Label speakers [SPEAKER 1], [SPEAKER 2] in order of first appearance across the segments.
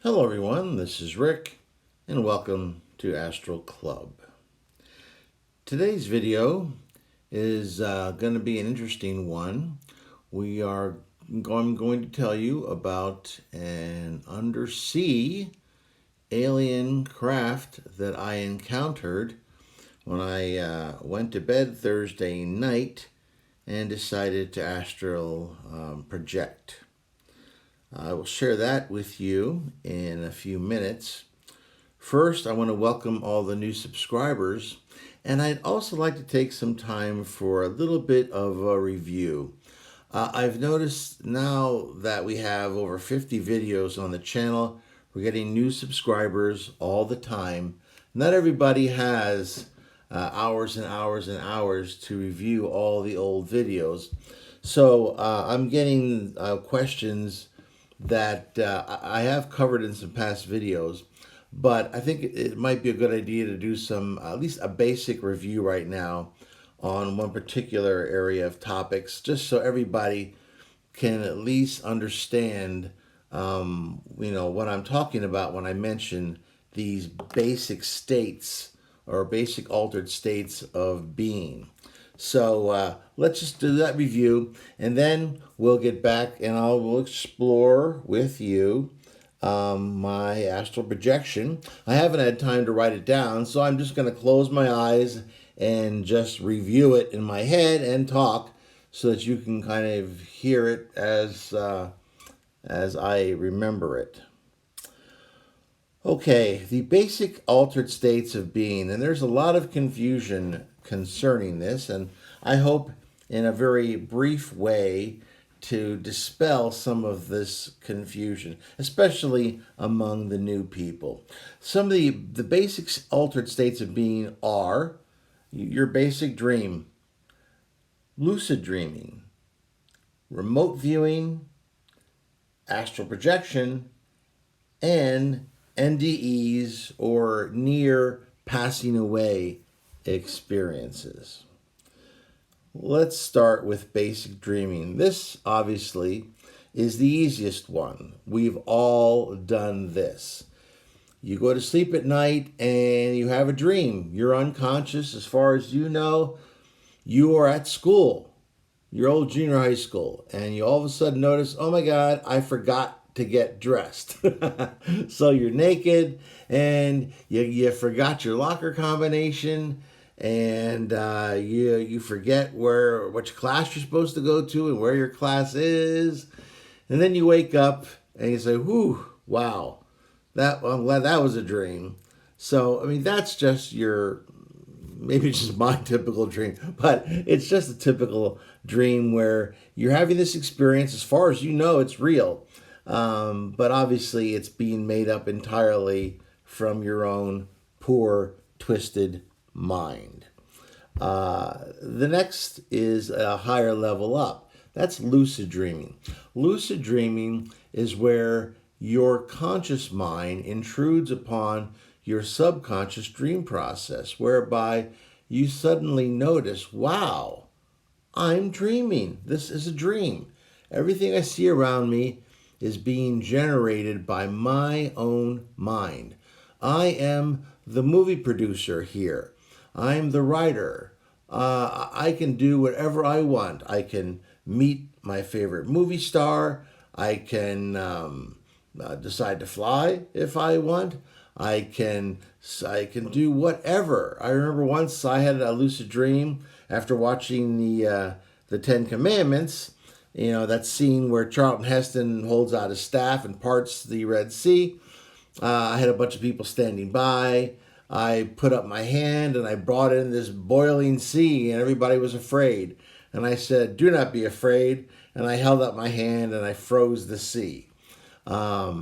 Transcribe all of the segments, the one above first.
[SPEAKER 1] Hello everyone, this is Rick and welcome to Astral Club. Today's video is going to be an interesting one. I'm going to tell you about an undersea alien craft that I encountered when I went to bed Thursday night and decided to astral project. I will share that with you in a few minutes. First, I want to welcome all the new subscribers, and I'd also like to take some time for a little bit of a review. I've noticed now that we have over 50 videos on the channel, we're getting new subscribers all the time. Not everybody has hours and hours and hours to review all the old videos. So I'm getting questions that I have covered in some past videos, but I think it might be a good idea to do some, at least a basic review right now on one particular area of topics, just so everybody can at least understand, what I'm talking about when I mention these basic states or basic altered states of being. So let's just do that review, and then we'll get back and we'll explore with you my astral projection. I haven't had time to write it down, so I'm just going to close my eyes and just review it in my head and talk so that you can kind of hear it as I remember it. Okay, the basic altered states of being, and there's a lot of confusion concerning this, and I hope in a very brief way to dispel some of this confusion, especially among the new people. Some of the basic altered states of being are your basic dream, lucid dreaming, remote viewing, astral projection, and NDEs or near passing away experiences. Let's start with basic dreaming. This obviously is the easiest one. We've all done this. You go to sleep at night and you have a dream. You're unconscious. As far as you know, you are at school, your old junior high school, and you all of a sudden notice, oh my God, I forgot to get dressed. So you're naked and you forgot your locker combination, and you forget which class you're supposed to go to and where your class is, and then you wake up and you say, "Whew, wow, I'm glad that was a dream." So I mean, that's just maybe just my typical dream, but it's just a typical dream where you're having this experience. As far as you know, it's real. But obviously it's being made up entirely from your own poor, twisted mind. The next is a higher level up. That's lucid dreaming. Lucid dreaming is where your conscious mind intrudes upon your subconscious dream process, whereby you suddenly notice, wow, I'm dreaming. This is a dream. Everything I see around me is being generated by my own mind. I am the movie producer here. I'm the writer. I can do whatever I want. I can meet my favorite movie star. I can decide to fly if I want. I can do whatever. I remember once I had a lucid dream after watching the Ten Commandments. You know, that scene where Charlton Heston holds out his staff and parts the Red Sea. I had a bunch of people standing by. I put up my hand and I brought in this boiling sea, and everybody was afraid. And I said, "Do not be afraid." And I held up my hand and I froze the sea. A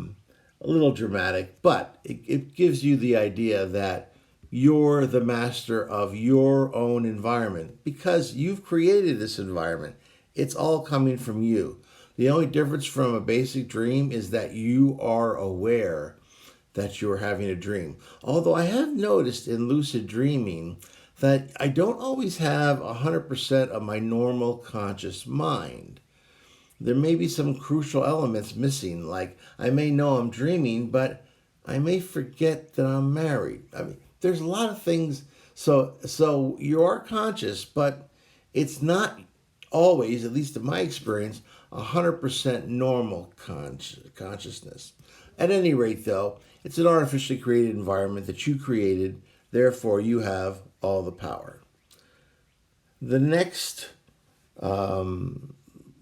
[SPEAKER 1] little dramatic, but it gives you the idea that you're the master of your own environment because you've created this environment. It's all coming from you. The only difference from a basic dream is that you are aware that you're having a dream. Although I have noticed in lucid dreaming that I don't always have 100% of my normal conscious mind. there may be some crucial elements missing. Like, I may know I'm dreaming, but I may forget that I'm married. I mean, there's a lot of things. So you are conscious, but it's not always, at least in my experience, 100% normal consciousness. At any rate, though, it's an artificially created environment that you created. Therefore, you have all the power. The next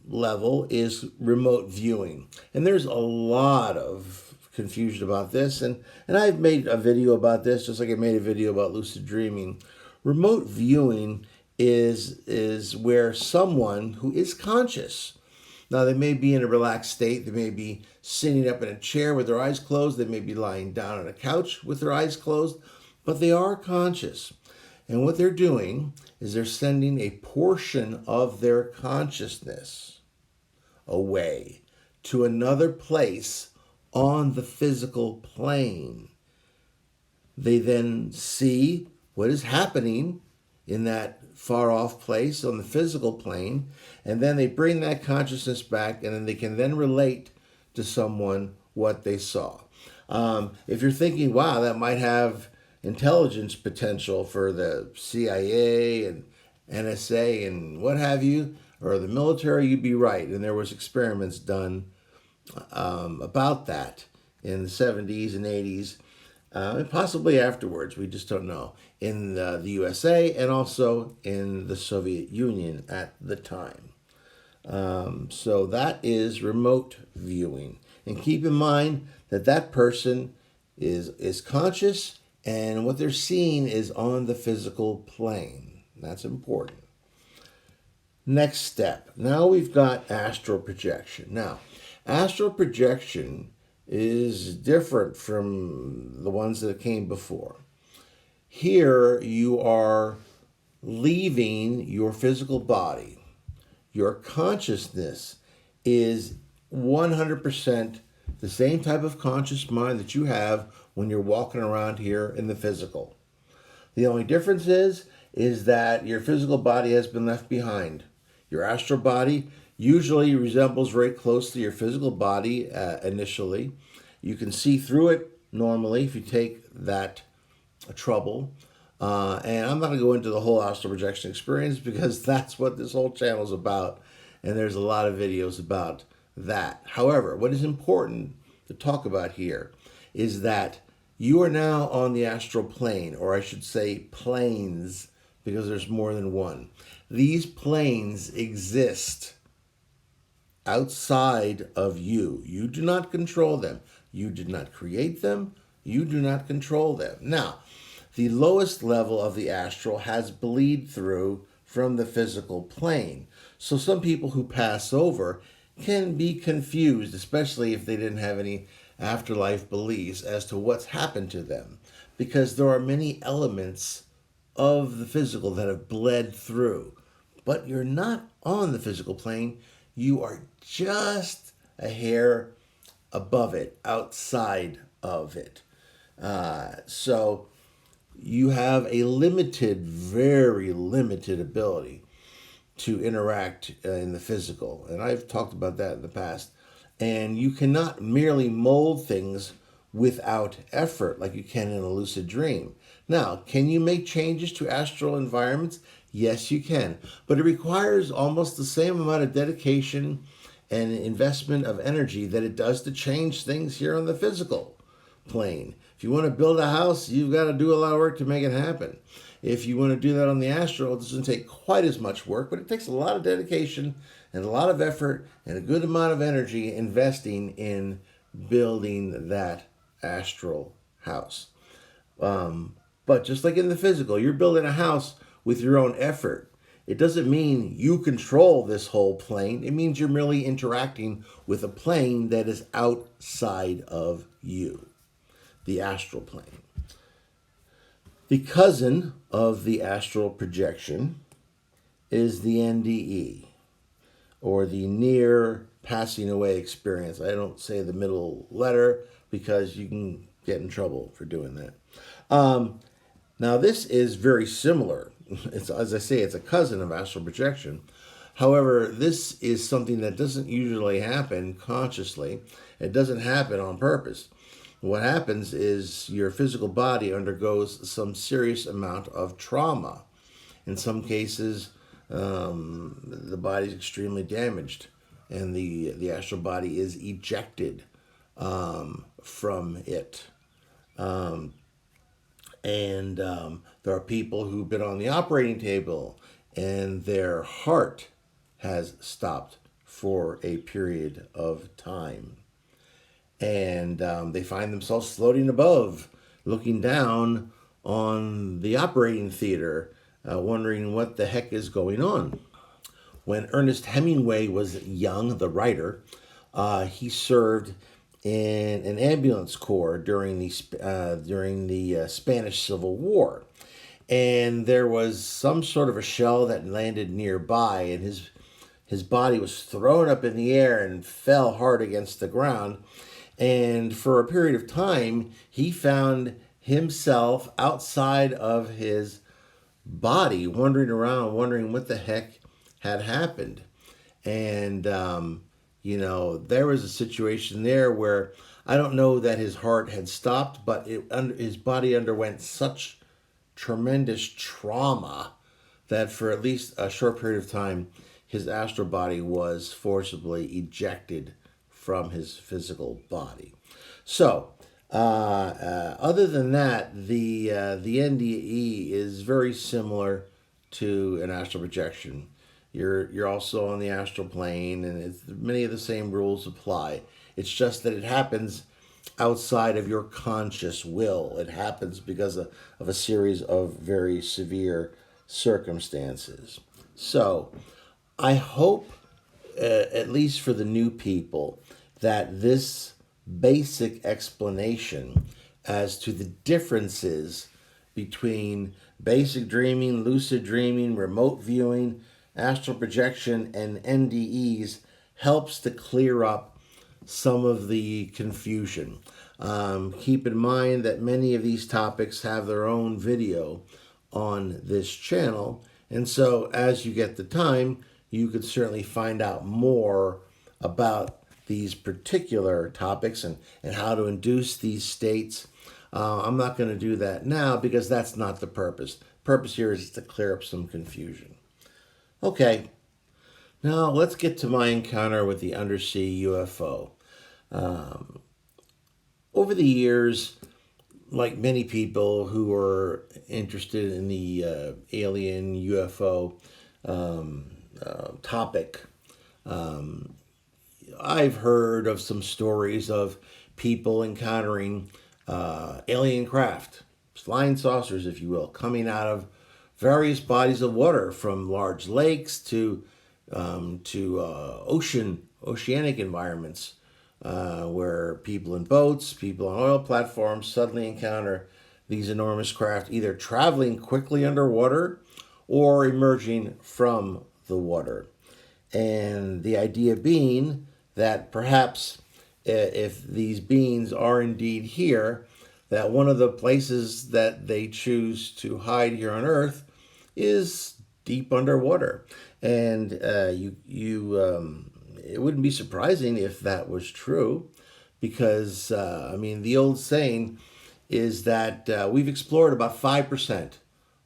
[SPEAKER 1] level is remote viewing. And there's a lot of confusion about this. And I've made a video about this, just like I made a video about lucid dreaming. Remote viewing is where someone who is conscious, now they may be in a relaxed state, they may be sitting up in a chair with their eyes closed, they may be lying down on a couch with their eyes closed, but they are conscious. And what they're doing is they're sending a portion of their consciousness away to another place on the physical plane. They then see what is happening in that far off place on the physical plane, and then they bring that consciousness back, and then they can then relate to someone what they saw. If you're thinking, wow, that might have intelligence potential for the CIA and NSA and what have you, or the military, you'd be right. And there was experiments done about that in the 70s and 80s, and possibly afterwards, we just don't know, in the USA and also in the Soviet Union at the time. So that is remote viewing. And keep in mind that that person is conscious, and what they're seeing is on the physical plane. That's important. Next step. Now we've got astral projection. Now, astral projection is different from the ones that came before. Here you are leaving your physical body. Your consciousness is 100% the same type of conscious mind that you have when you're walking around here in the physical. The only difference is that your physical body has been left behind. Your astral body usually resembles very closely your physical body initially. You can see through it normally if you take that trouble. And I'm not going to go into the whole astral projection experience because that's what this whole channel is about. And there's a lot of videos about that. However, what is important to talk about here is that you are now on the astral plane, or I should say planes, because there's more than one. These planes exist outside of you. You do not control them. You did not create them. You do not control them. Now, the lowest level of the astral has bleed through from the physical plane. So some people who pass over can be confused, especially if they didn't have any afterlife beliefs as to what's happened to them, because there are many elements of the physical that have bled through. But you're not on the physical plane. You are just a hair above it, outside of it. So you have a limited, very limited ability to interact in the physical. And I've talked about that in the past. And you cannot merely mold things without effort like you can in a lucid dream. Now, can you make changes to astral environments? Yes, you can. But it requires almost the same amount of dedication and investment of energy that it does to change things here on the physical plane. If you want to build a house, you've got to do a lot of work to make it happen. If you want to do that on the astral, it doesn't take quite as much work, but it takes a lot of dedication and a lot of effort and a good amount of energy investing in building that astral house. But just like in the physical, you're building a house with your own effort. It doesn't mean you control this whole plane. It means you're merely interacting with a plane that is outside of you, the astral plane. The cousin of the astral projection is the NDE, or the near passing away experience. I don't say the middle letter because you can get in trouble for doing that. Now, this is very similar. It's, as I say, it's a cousin of astral projection. However, this is something that doesn't usually happen consciously. It doesn't happen on purpose. What happens is your physical body undergoes some serious amount of trauma. In some cases, the body is extremely damaged, and the astral body is ejected from it. And there are people who've been on the operating table and their heart has stopped for a period of time. And they find themselves floating above, looking down on the operating theater, wondering what the heck is going on. When Ernest Hemingway was young, the writer, he served in an ambulance corps during the Spanish Civil War, and there was some sort of a shell that landed nearby, and his body was thrown up in the air and fell hard against the ground. And for a period of time, he found himself outside of his body, wandering around, wondering what the heck had happened. And, there was a situation there where I don't know that his heart had stopped, but his body underwent such tremendous trauma that for at least a short period of time, his astral body was forcibly ejected from his physical body. So, other than that, the NDE is very similar to an astral projection. You're also on the astral plane, and many of the same rules apply. It's just that it happens outside of your conscious will. It happens because of a series of very severe circumstances. So, I hope, at least for the new people, that this basic explanation as to the differences between basic dreaming, lucid dreaming, remote viewing, astral projection, and NDEs helps to clear up some of the confusion. Keep in mind that many of these topics have their own video on this channel, and so as you get the time, you could certainly find out more about these particular topics and how to induce these states. I'm not going to do that now because that's not the purpose. The purpose here is to clear up some confusion. Okay, now let's get to my encounter with the undersea UFO. Over the years, like many people who are interested in the alien UFO topic, I've heard of some stories of people encountering alien craft, flying saucers, if you will, coming out of various bodies of water, from large lakes to oceanic environments, where people in boats, people on oil platforms suddenly encounter these enormous craft, either traveling quickly underwater or emerging from the water. And the idea being that perhaps if these beings are indeed here, that one of the places that they choose to hide here on Earth is deep underwater. And it wouldn't be surprising if that was true, because the old saying is that we've explored about 5%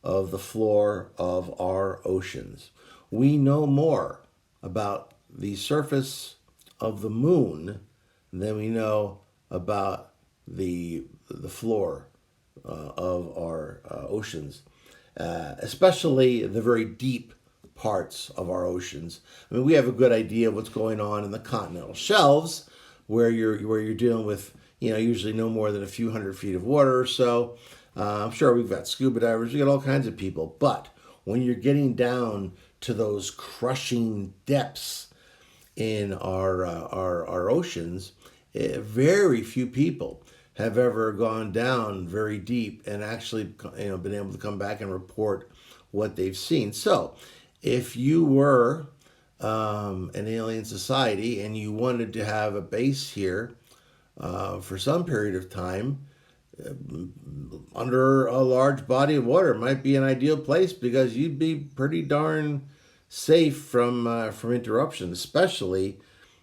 [SPEAKER 1] of the floor of our oceans. We know more about the surface of the moon than we know about the floor of our oceans, especially the very deep parts of our oceans. We have a good idea of what's going on in the continental shelves, where you're dealing with usually no more than a few hundred feet of water or so. I'm sure we've got scuba divers, we've got all kinds of people, but when you're getting down to those crushing depths in our oceans, very few people have ever gone down very deep and actually been able to come back and report what they've seen. So if you were an alien society and you wanted to have a base here for some period of time, under a large body of water might be an ideal place, because you'd be pretty darn safe from interruption, especially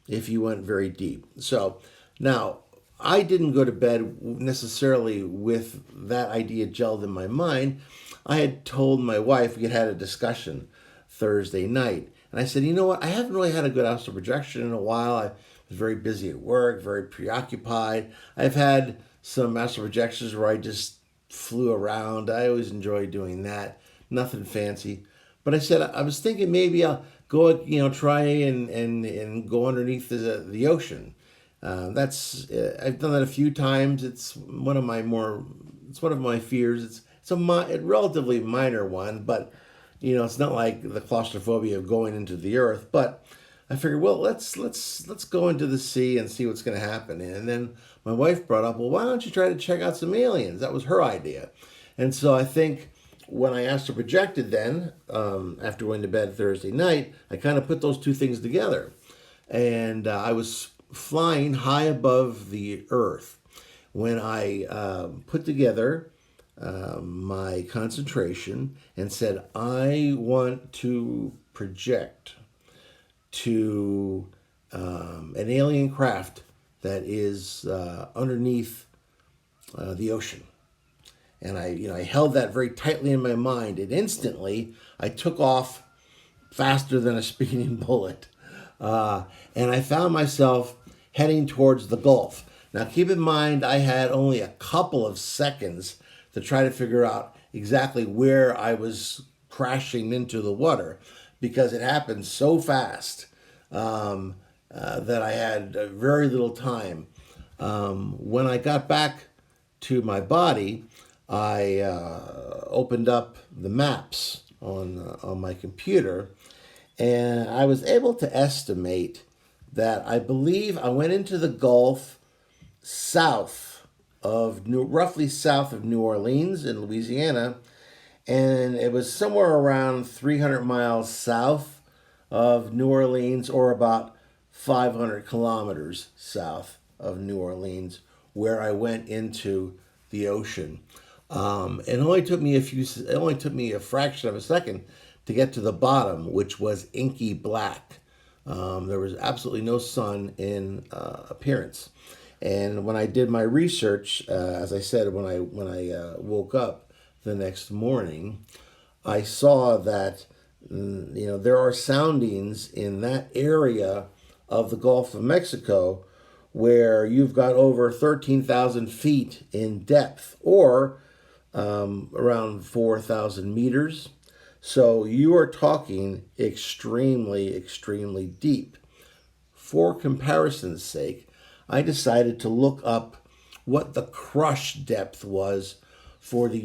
[SPEAKER 1] if you went very deep. So now I didn't go to bed necessarily with that idea gelled in my mind. I had told my wife, we had had a discussion Thursday night, and I said, you know what? I haven't really had a good astral projection in a while. I was very busy at work, very preoccupied. I've had some astral projections where I just flew around. I always enjoy doing that. Nothing fancy. But I said, I was thinking maybe I'll go, try and go underneath the ocean. I've done that a few times. It's one of my fears. It's a relatively minor one, but it's not like the claustrophobia of going into the earth. But I figured, well, let's go into the sea and see what's going to happen. And then my wife brought up, well, why don't you try to check out some aliens? That was her idea. And so I think when I astral projected then, after going to bed Thursday night, I kind of put those two things together. And I was flying high above the earth when I put together my concentration and said, I want to project to an alien craft that is underneath the ocean. And I held that very tightly in my mind, and instantly I took off faster than a speeding bullet. And I found myself heading towards the Gulf. Now, keep in mind, I had only a couple of seconds to try to figure out exactly where I was crashing into the water, because it happened so fast that I had very little time. When I got back to my body, I opened up the maps on my computer, and I was able to estimate that I believe I went into the Gulf roughly south of New Orleans in Louisiana, and it was somewhere around 300 miles south of New Orleans, or about 500 kilometers south of New Orleans, where I went into the ocean. It only took me a fraction of a second to get to the bottom, which was inky black. There was absolutely no sun in appearance. And when I did my research, as I said, when I woke up the next morning, I saw that there are soundings in that area of the Gulf of Mexico where you've got over 13,000 feet in depth, or around 4,000 meters. So you are talking extremely, extremely deep. For comparison's sake, I decided to look up what the crush depth was for the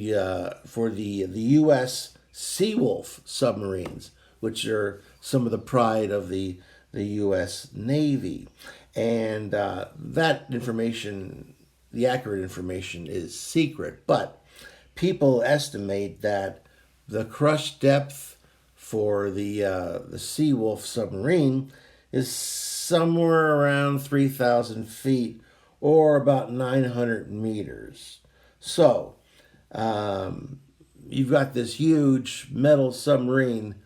[SPEAKER 1] U.S. Seawolf submarines, which are some of the pride of the U.S. Navy. And that information, the accurate information, is secret. But people estimate that the crush depth for the Seawolf submarine is somewhere around 3,000 feet, or about 900 meters. So you've got this huge metal submarine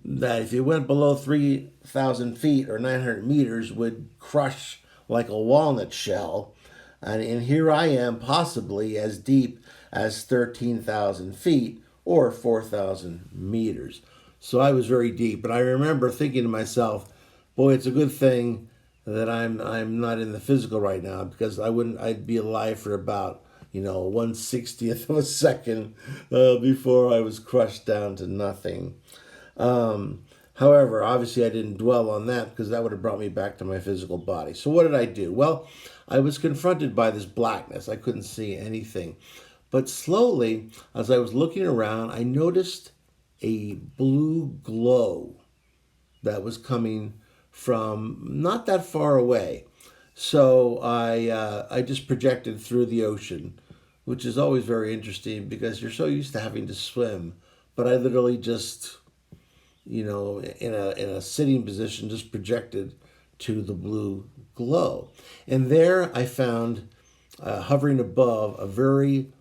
[SPEAKER 1] that if it went below 3,000 feet or 900 meters would crush like a walnut shell. And here I am, possibly as deep as 13,000 feet or 4,000 meters. So I was very deep. But I remember thinking to myself, boy, it's a good thing that I'm not in the physical right now, because I'd be alive for about 1/60th of a second before I was crushed down to nothing. However, obviously I didn't dwell on that, because that would have brought me back to my physical body. So what did I do? Well, I was confronted by this blackness. I couldn't see anything. But slowly, as I was looking around, I noticed a blue glow that was coming from not that far away. So I just projected through the ocean, which is always very interesting because you're so used to having to swim. But I literally just, in a sitting position, just projected to the blue glow. And there I found, hovering above, a very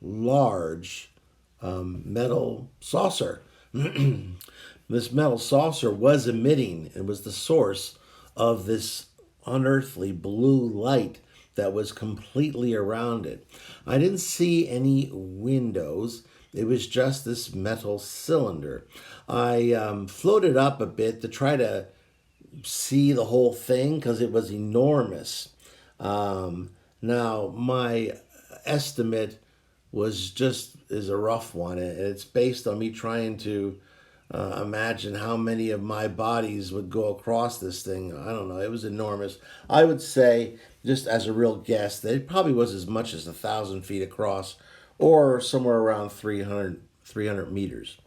[SPEAKER 1] large metal saucer. This metal saucer was emitting, it was the source of this unearthly blue light that was completely around it. I didn't see any windows. It was just this metal cylinder. I floated up a bit to try to see the whole thing because it was enormous. Now, my estimate is a rough one, and it's based on me trying to imagine how many of my bodies would go across this thing. I don't know. It was enormous. I would say, just as a real guess, that it probably was as much as 1,000 feet across, or somewhere around 300 meters.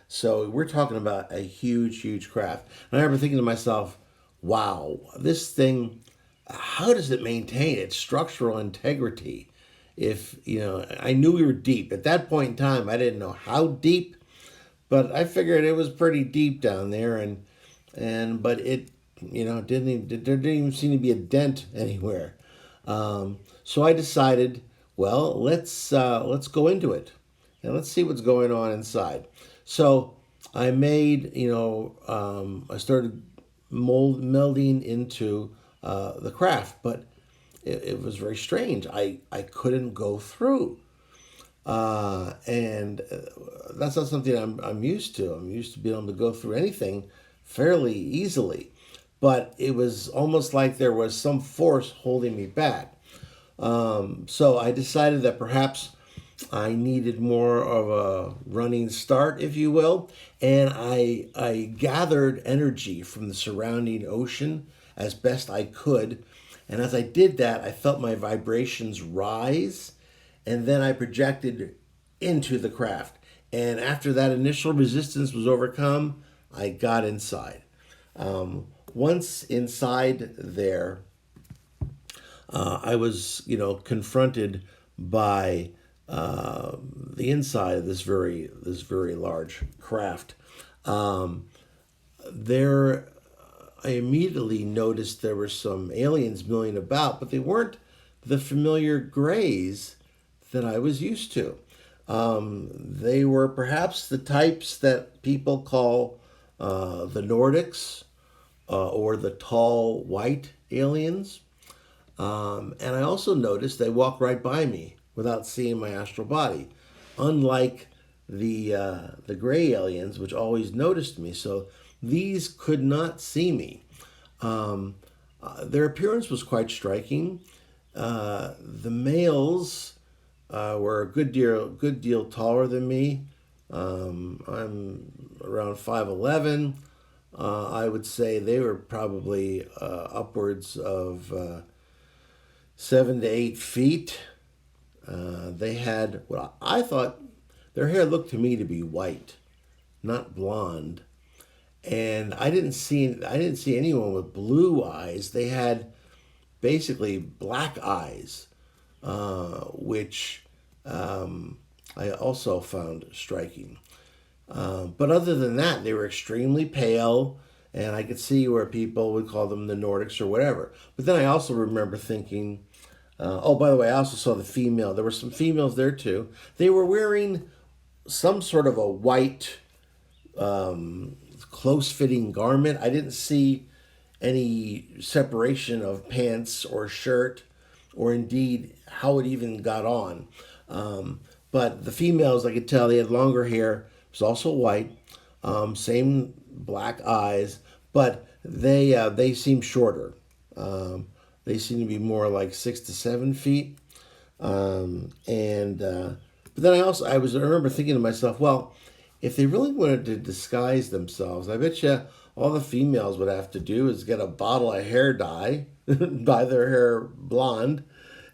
[SPEAKER 1] So we're talking about a huge, huge craft. And I remember thinking to myself, wow, this thing, how does it maintain its structural integrity? If, I knew we were deep. At that point in time, I didn't know how deep, but I figured it was pretty deep down there, but it, there didn't even seem to be a dent anywhere. So I decided, well, let's go into it and let's see what's going on inside. So I made, I started melding into the craft, but it was very strange. I couldn't go through. And that's not something I'm used to. I'm used to being able to go through anything fairly easily. But it was almost like there was some force holding me back. So I decided that perhaps I needed more of a running start, if you will. And I gathered energy from the surrounding ocean as best I could. And as I did that, I felt my vibrations rise, and then I projected into the craft. And after that initial resistance was overcome, I got inside. Once inside there, I was, confronted by the inside of this very large craft. There, I immediately noticed there were some aliens milling about, but they weren't the familiar grays that I was used to. They were perhaps the types that people call the Nordics or the tall white aliens. And I also noticed they walked right by me without seeing my astral body, unlike the gray aliens, which always noticed me. So these could not see me. Their appearance was quite striking. The males were a good deal taller than me. I'm around 5'11". I would say they were probably upwards of 7 to 8 feet. They had what I thought their hair looked to me to be white, not blonde. And I didn't see anyone with blue eyes. They had basically black eyes, which I also found striking. But other than that, they were extremely pale, and I could see where people would call them the Nordics or whatever. But then I also remember thinking, oh, by the way, I also saw the female. There were some females there too. They were wearing some sort of a white, close-fitting garment. I didn't see any separation of pants or shirt, or indeed how it even got on. But the females, I could tell, they had longer hair. It was also white, same black eyes, but they seemed shorter. They seemed to be more like 6 to 7 feet. But then I remember thinking to myself, well, if they really wanted to disguise themselves, I bet you all the females would have to do is get a bottle of hair dye, dye their hair blonde,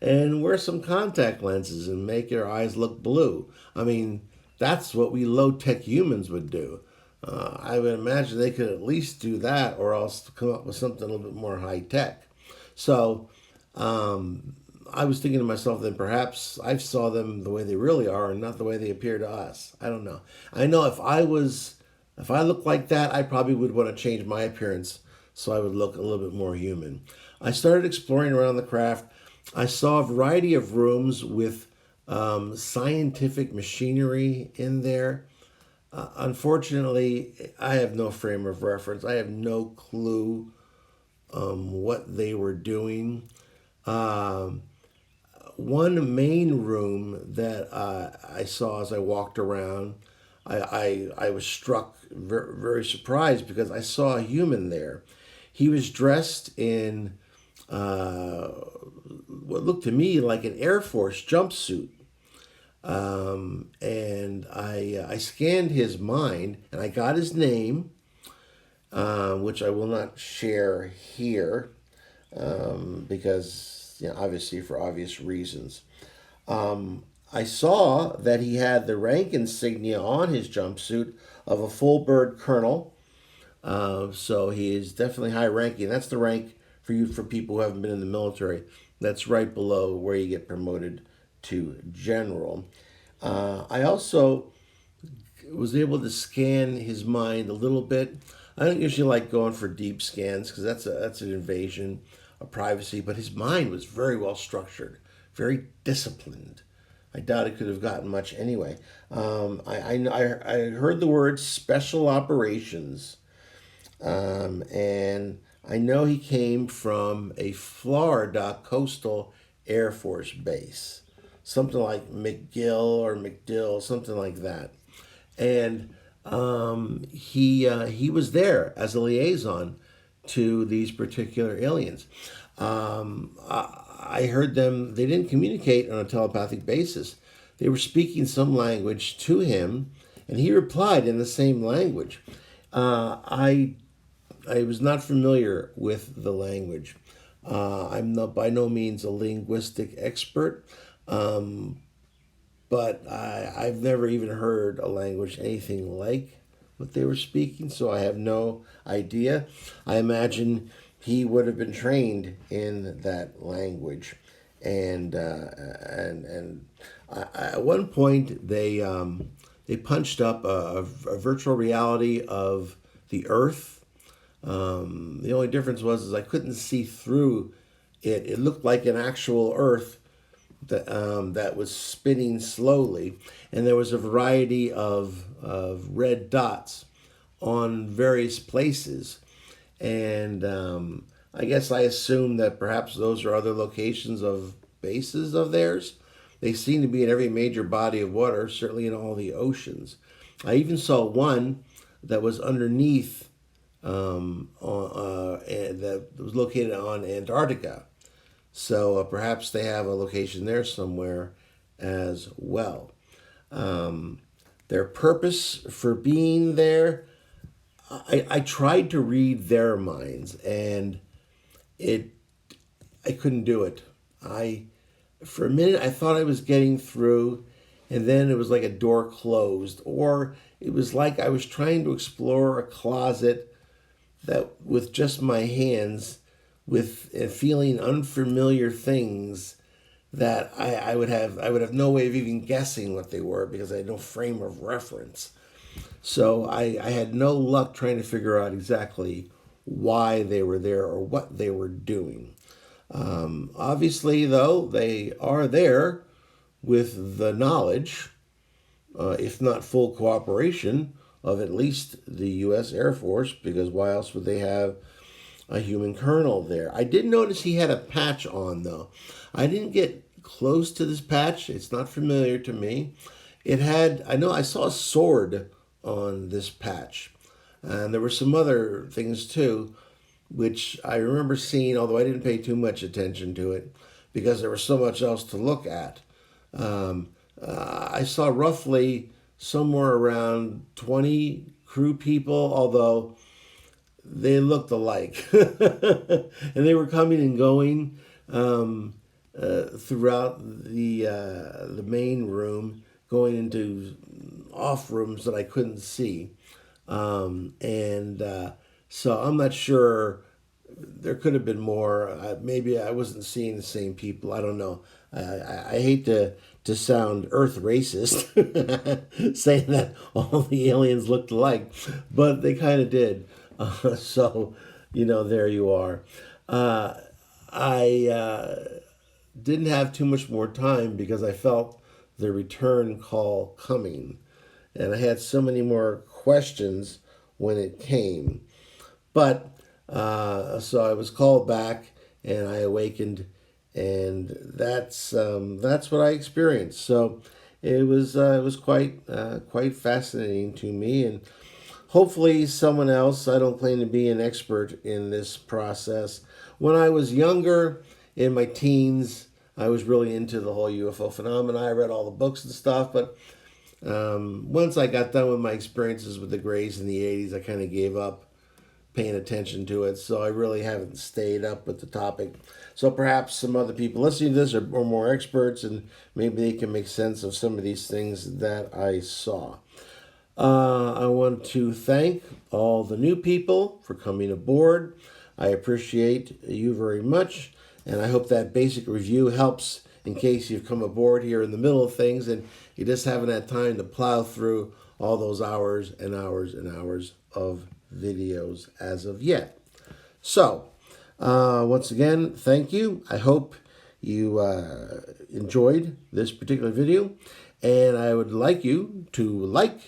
[SPEAKER 1] and wear some contact lenses and make their eyes look blue. I mean, that's what we low-tech humans would do. I would imagine they could at least do that, or else come up with something a little bit more high-tech. So I was thinking to myself that perhaps I saw them the way they really are and not the way they appear to us. I don't know. I know if I looked like that, I probably would want to change my appearance so I would look a little bit more human. I started exploring around the craft. I saw a variety of rooms with scientific machinery in there. Unfortunately, I have no frame of reference. I have no clue what they were doing. Um, One main room that I saw as I walked around, I was struck, very, very surprised because I saw a human there. He was dressed in uh, what looked to me like an Air Force jumpsuit. And I scanned his mind and I got his name, which I will not share here because, obviously for obvious reasons. I saw that he had the rank insignia on his jumpsuit of a full bird colonel. So he is definitely high ranking. That's the rank for people who haven't been in the military. That's right below where you get promoted to general. I also was able to scan his mind a little bit. I don't usually like going for deep scans because that's an invasion of privacy. But his mind was very well structured, very disciplined. I doubt it could have gotten much anyway. I heard the word special operations, and I know he came from a Florida coastal Air Force base, something like McGill or McDill, something like that. And he was there as a liaison to these particular aliens. I heard them; they didn't communicate on a telepathic basis. They were speaking some language to him, and he replied in the same language. I was not familiar with the language. I'm not by no means a linguistic expert, but I've never even heard a language anything like what they were speaking, so I have no idea. I imagine he would have been trained in that language, and at one point they punched up a virtual reality of the Earth. The only difference was is I couldn't see through it. It looked like an actual Earth that was spinning slowly, and there was a variety of red dots on various places. And I guess I assume that perhaps those are other locations of bases of theirs. They seem to be in every major body of water, certainly in all the oceans. I even saw one that was underneath, that was located on Antarctica. So perhaps they have a location there somewhere as well. Their purpose for being there, I tried to read their minds, and it I couldn't do it. I For a minute I thought I was getting through, and then it was like a door closed, or it was like I was trying to explore a closet that with just my hands, with feeling unfamiliar things that I would have no way of even guessing what they were because I had no frame of reference. So I had no luck trying to figure out exactly why they were there or what they were doing. Obviously, though, they are there with the knowledge, if not full cooperation, of at least the U.S. Air Force, because why else would they have a human colonel there? I did notice he had a patch on, though. I didn't get close to this patch. It's not familiar to me. I know I saw a sword on this patch. And there were some other things too, which I remember seeing, although I didn't pay too much attention to it because there was so much else to look at. I saw roughly somewhere around 20 crew people, although they looked alike. And they were coming and going throughout the main room, going into off rooms that I couldn't see. And so I'm not sure. There could have been more. Maybe I wasn't seeing the same people. I don't know. I hate to sound Earth racist, saying that all the aliens looked alike, but they kind of did. So, there you are. I didn't have too much more time because I felt the return call coming. and I had so many more questions when it came. But so I was called back, and I awakened, and that's what I experienced. So it was quite fascinating to me, and hopefully someone else. I don't claim to be an expert in this process. When I was younger, in my teens, I was really into the whole UFO phenomena. I read all the books and stuff, but once I got done with my experiences with the Greys in the 80s, I kind of gave up paying attention to it. So I really haven't stayed up with the topic. So perhaps some other people listening to this are more experts, and maybe they can make sense of some of these things that I saw. I want to thank all the new people for coming aboard. I appreciate you very much, and I hope that basic review helps in case you've come aboard here in the middle of things and you just haven't had time to plow through all those hours and hours and hours of videos as of yet. So, once again, thank you. I hope you enjoyed this particular video, and I would like you to like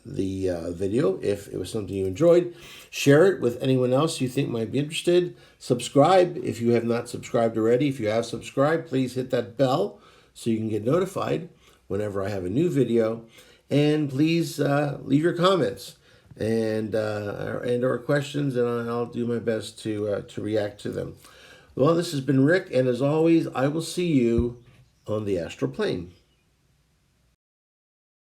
[SPEAKER 1] the video if it was something you enjoyed. Share it with anyone else you think might be interested. Subscribe if you have not subscribed already. If you have subscribed, please hit that bell so you can get notified whenever I have a new video. And please leave your comments and or questions, and I'll do my best to react to them. Well, this has been Rick, and as always, I will see you on the astral plane.